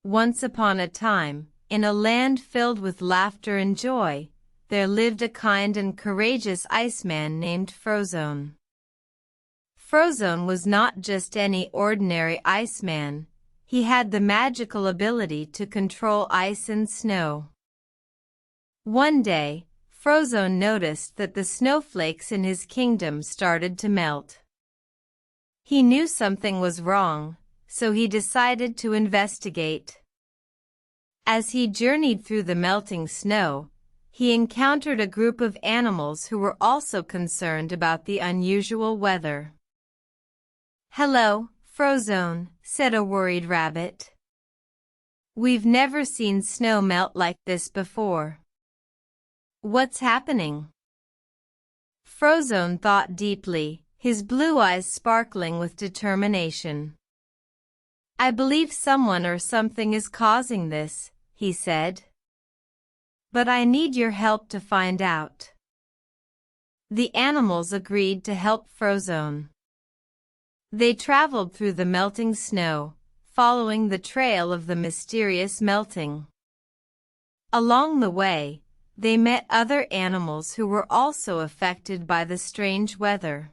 Once upon a time, in a land filled with laughter and joy, there lived a kind and courageous iceman named Frozone. Frozone was not just any ordinary iceman. He had the magical ability to control ice and snow. One day, Frozone noticed that the snowflakes in his kingdom started to melt. He knew something was wrong, so he decided to investigate. As he journeyed through the melting snow, he encountered a group of animals who were also concerned about the unusual weather. "Hello, Frozone," said a worried rabbit. "We've never seen snow melt like this before. What's happening?" Frozone thought deeply, his blue eyes sparkling with determination. "I believe someone or something is causing this," he said. "But I need your help to find out." The animals agreed to help Frozone. They traveled through the melting snow, following the trail of the mysterious melting. Along the way, they met other animals who were also affected by the strange weather.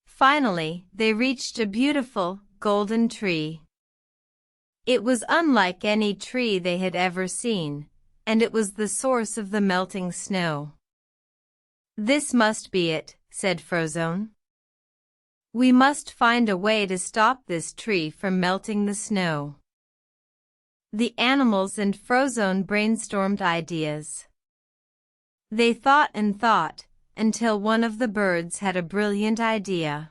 Finally, they reached a beautiful, golden tree. It was unlike any tree they had ever seen, and it was the source of the melting snow. "This must be it," said Frozone. "We must find a way to stop this tree from melting the snow." The animals and Frozone brainstormed ideas. They thought and thought, until one of the birds had a brilliant idea.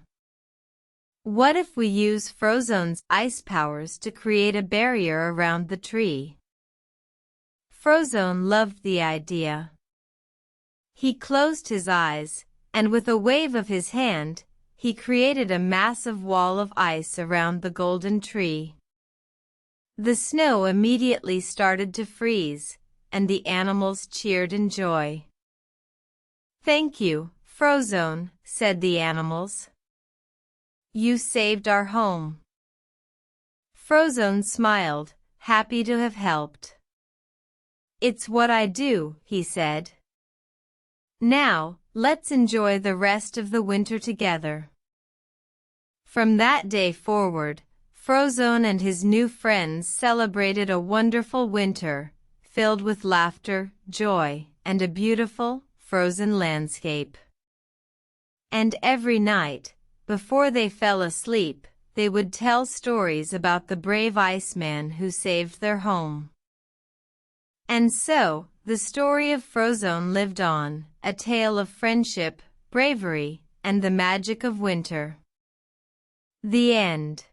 "What if we use Frozone's ice powers to create a barrier around the tree?" Frozone loved the idea. He closed his eyes, and with a wave of his hand, he created a massive wall of ice around the golden tree. The snow immediately started to freeze, and the animals cheered in joy. "Thank you, Frozone," said the animals. "You saved our home." Frozone smiled, happy to have helped. "It's what I do," he said. "Now, let's enjoy the rest of the winter together." From that day forward, Frozone and his new friends celebrated a wonderful winter, filled with laughter, joy, and a beautiful, frozen landscape. And every night, before they fell asleep, they would tell stories about the brave Iceman who saved their home. And so, the story of Frozone lived on, a tale of friendship, bravery, and the magic of winter. The end.